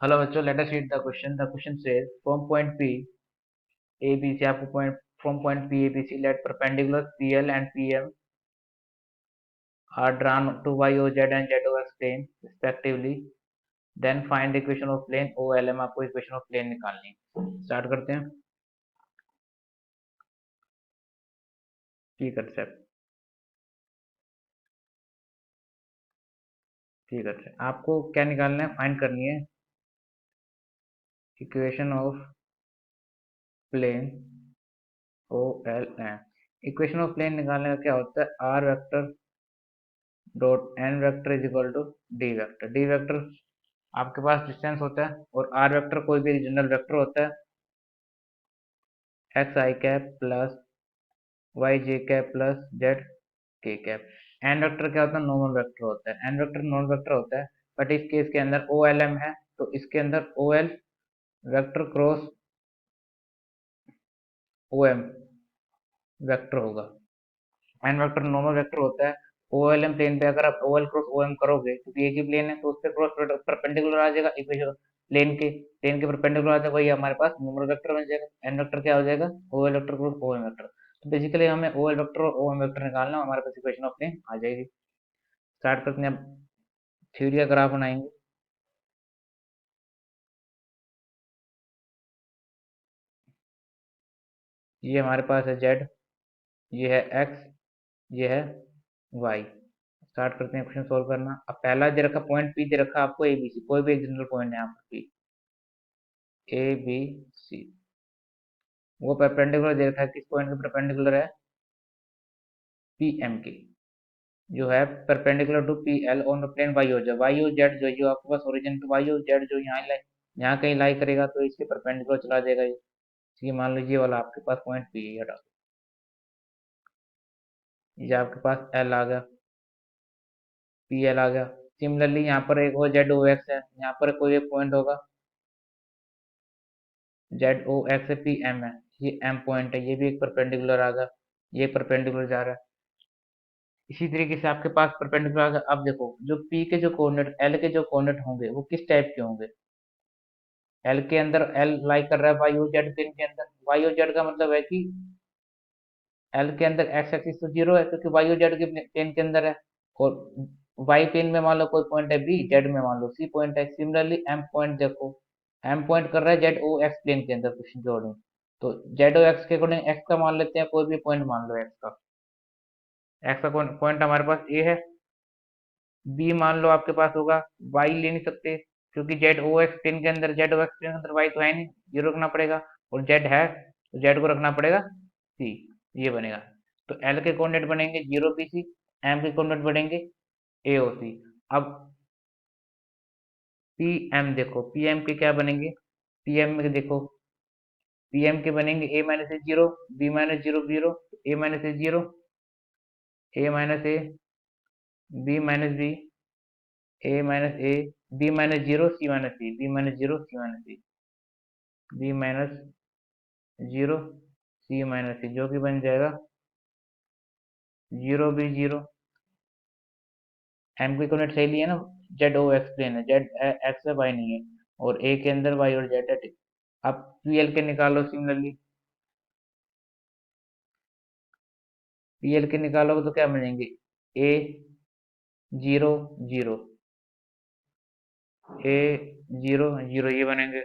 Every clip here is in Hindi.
हेलो बच्चों, let us read the question. The question says from point P A B से आपको point from point P A B C let perpendicular P L and P M are drawn to Y O Z and Z O X plane respectively. Then find the equation of plane O L M. आपको इक्वेशन ऑफ प्लेन निकालनी है. स्टार्ट करते हैं. ठीक है सर. ठीक है सर, आपको क्या निकालना है? फाइंड करनी है equation of plane O L M. Equation of plane निकालने का क्या होता है? R vector dot N vector is equal to D vector. D vector आपके पास डिस्टेंस होता है और आर वेक्टर कोई भी रीजनल वेक्टर होता है. X I cap plus Y J cap plus Z K cap. N vector क्या होता है? नॉर्मल वेक्टर होता है. एन वेक्टर नॉन वेक्टर होता है, बट इस केस के अंदर ओ एल एम है, तो इसके अंदर O L vector cross O M vector होगा. एन वेक्टर नॉर्मल वेक्टर होता है. ओ एल एम प्लेन पे अगर आप O L cross O M करोगे, क्योंकि एक ही प्लेन है, तो उस पर क्रॉस परपेंडिकुलर आ जाएगा. इक्वेशन प्लेन के परपेंडिकुलर आ जाएगा, वही हमारे पास नॉर्मल वेक्टर बन जाएगा. एन वेक्टर क्या हो जाएगा? O L vector cross O M vector. तो बेसिकली हमें ओ एल वेक्टर और ओ एम वेक्टर निकालना है, हमारे पास इक्वेशन ऑफ प्लेन आ जाएगी. स्टार्ट करते हैं. अब थ्योरी का ग्राफ बनाएंगे. ये हमारे पास है जेड, ये है एक्स, ये है वाई. स्टार्ट करते हैं क्वेश्चन सोल्व करना. अब पहला दे रखा पॉइंट पी, दे रखा आपको ए बी सी. कोई भी एक जनरल पॉइंट है यहाँ पर पी ए बी सी. वो परपेंडिकुलर दे रखा है. किस पॉइंट के परपेंडिकुलर है? पी एम के, जो है perpendicular to P L on the plane Y O Z. Y O Z जो जो आपके पास origin to Y O Z जो यहाँ कहीं लाई करेगा, तो इसके परपेंडिकुलर चला जाएगा ये. ये मान लीजिए वाला आपके पास पॉइंट पी है. हटा. ये आपके पास एल आ गया, पी एल आ गया. सिमिलरली यहाँ पर एक और जेड ओ एक्स है. यहाँ पर कोई एक पॉइंट होगा जेड ओ एक्स है, पी एम है. ये एम पॉइंट है, ये भी एक परपेंडिकुलर आ गया. ये परपेंडिकुलर जा रहा है. इसी तरीके से आपके पास परपेंडिकुलर आ गया. अब देखो, जो पी के जो कोऑर्डिनेट, एल के जो कोऑर्डिनेट होंगे, वो किस टाइप के होंगे? एल के अंदर एल लाई कर रहा है वाई ओ जेड प्लेन के अंदर. वाई ओ जेड का मतलब है कि एल के अंदर एक्स एक्सिस तो जीरो है, क्योंकि वाई ओ जेड के प्लेन के अंदर है. और वाई प्लेन में मान लो कोई पॉइंट है बी, जेड में मान लो सी पॉइंट है. सिमिलरली एम पॉइंट देखो, एम पॉइंट कर रहा है जेड ओ एक्स प्लेन के अंदर क्वेश्चन के अकॉर्डिंग. तो जेड ओ एक्स के अकॉर्डिंग एक्स का मान लेते हैं, कोई भी पॉइंट मान लो एक्स का. एक्स का पॉइंट हमारे पास ए है. बी मान लो आपके पास होगा. वाई ले नहीं सकते, क्योंकि जेड ओ एक्स प्लेन के अंदर, जेड ओ एक्स प्लेन के अंदर वाई तो है नहीं, जीरो रखना पड़ेगा. और जेड है, तो जेड को रखना पड़ेगा सी. ये बनेगा. तो एल के कोऑर्डिनेट बनेंगे जीरो बी सी. एम के कोऑर्डिनेट बनेंगे ए ओ सी. अब पी एम देखो, पी एम के क्या बनेंगे? पी एम में देखो, पी एम के बनेंगे A minus A zero, B minus zero zero, A minus A zero, A minus A, B minus B, A minus A, B minus zero, C minus C, B minus zero, C minus C, B minus zero, C minus C, जो कि बन जाएगा जीरो बी जीरो. एम की कोऑर्डिनेट सही लिया ना? जेड ओ एक्स प्लेन है, जेड एक्स है, वाई नहीं है. और ए के अंदर वाई और जेड है. ठीक. अब पी एल के निकालो. सिमिलरली पी एल के निकालोगे तो क्या बनेंगे? A zero zero, A zero zero, ये बनेंगे.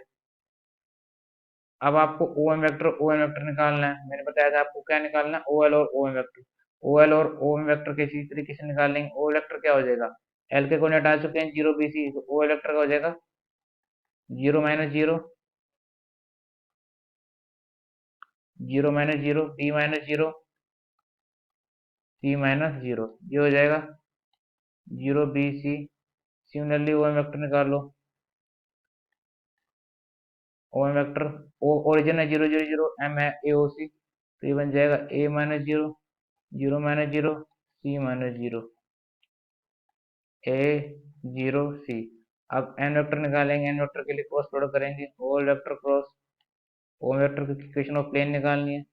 अब आपको O M vector O M vector निकालना है. मैंने बताया था आपको क्या निकालना है, ओ एल और O M vector. O L और ओ एम वेक्टर के इसी तरीके से निकाल लेंगे. ओ वेक्टर क्या हो जाएगा? एल के कोऑर्डिनेट आ चुके हैं जीरो बी सी, तो ओ एल वेक्टर का हो जाएगा zero minus zero, zero minus zero, B minus zero, C minus zero. ये हो जाएगा zero B C. Similarly O M vector निकाल लो. O M vector, O origin है जीरो जीरो जीरो, एम है ए ओ सी, तो ये बन जाएगा A minus zero, zero minus zero, C minus zero, A zero C. अब एन वेक्टर निकालेंगे. एन वेक्टर के लिए क्रॉस प्रोडक्ट करेंगे. ओ वेक्टर क्रॉस ओ वेक्टर की इक्वेशन ऑफ प्लेन निकालनी है.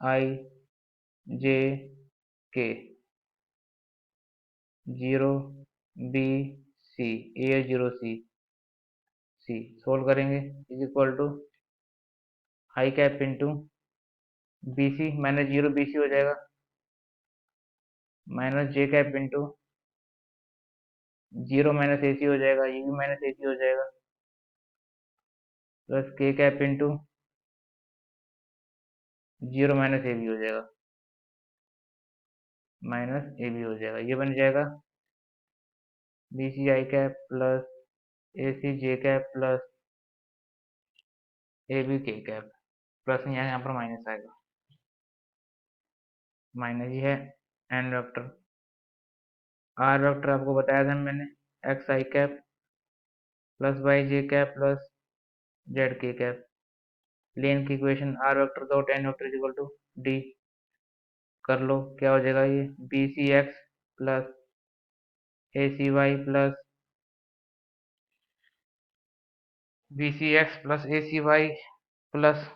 I J K zero B C, A zero C. C solve करेंगे is equal to I cap into B C minus zero B C हो जाएगा minus J cap into zero minus A C हो जाएगा ये भी माइनस ए सी हो जाएगा plus K cap into zero minus A B हो जाएगा माइनस ए बी हो जाएगा ये बन जाएगा B C I cap plus A C J cap plus A B K cap plus यहाँ पर माइनस आएगा माइनस ही है एन वेक्टर आर वेक्टर आपको बताया था मैंने X I cap plus Y J cap plus Z K cap plane की equation R vector dot N vector equal to D कर लो क्या हो जाएगा ये B C X plus A C Y plus B C X plus A C Y plus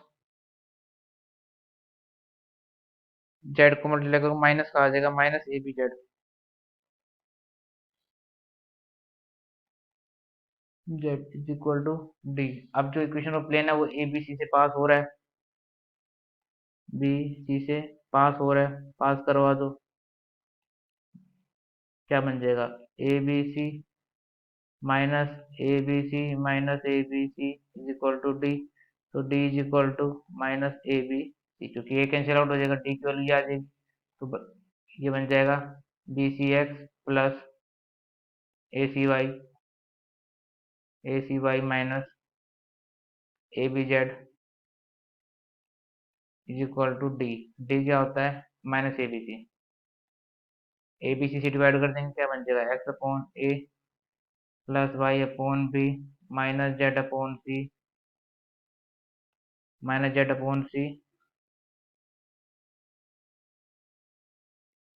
Z को मल्टीप्लाई करो माइनस का आ जाएगा minus A B Z Z is equal to D अब जो इक्वेशन ऑफ प्लेन है वो ए बी सी से पास हो रहा है बी सी से पास हो रहा है पास करवा दो क्या बन जाएगा A B C minus A B C minus A B C is equal to D तो D is equal to minus A B C क्योंकि ए कैंसिल आउट हो जाएगा डी की वैल्यू आ जाएगी तो ये बन जाएगा B C X plus A C Y minus A B Z is equal to D D क्या होता है माइनस ए बी सी से डिवाइड कर देंगे क्या बन जाएगा X upon A plus Y upon B minus Z upon C minus Z upon C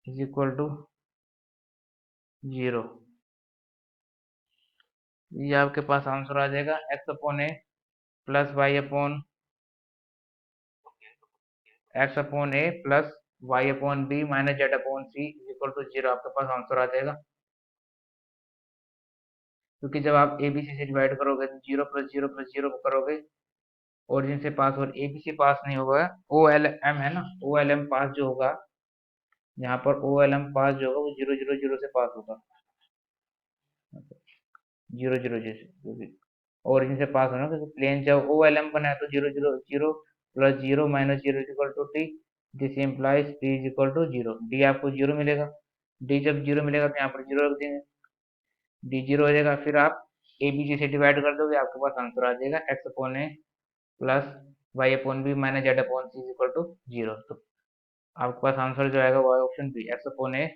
is equal to zero ये आपके पास आंसर आ जाएगा X upon A plus Y upon B minus Z upon C is equal to zero आपके पास आंसर आ जाएगा क्योंकि जब आप ए बी सी से डिवाइड करोगे तो जीरो प्लस जीरो करोगे ओरिजिन से पास और ए बी सी पास नहीं होगा ओ एल एम है ना ओ एल एम पास जो होगा यहाँ पर ओ एल एम पास जो होगा वो जीरो जीरो जीरो से पास होगा जीरो जीरो जैसे ओरिजिन से पास होना क्योंकि प्लेन जब ओ एल एम बना है तो zero zero zero plus zero minus zero is equal to T this implies T is equal to zero D आपको जीरो मिलेगा डी जब जीरो मिलेगा तो यहाँ पर जीरो रख देंगे डी जीरो हो जाएगा फिर आप ए बी सी से डिवाइड कर दोगे आपके पास आंसर आ जाएगा X upon A plus Y upon B minus Z upon C is equal to zero तो आपके पास आंसर जो आएगा वो है option B X upon A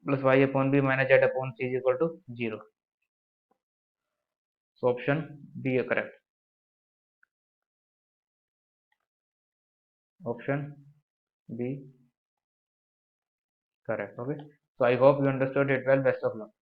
plus Y upon B minus Z upon C is equal to zero so option B है correct option B correct okay so I hope you understood it well best of luck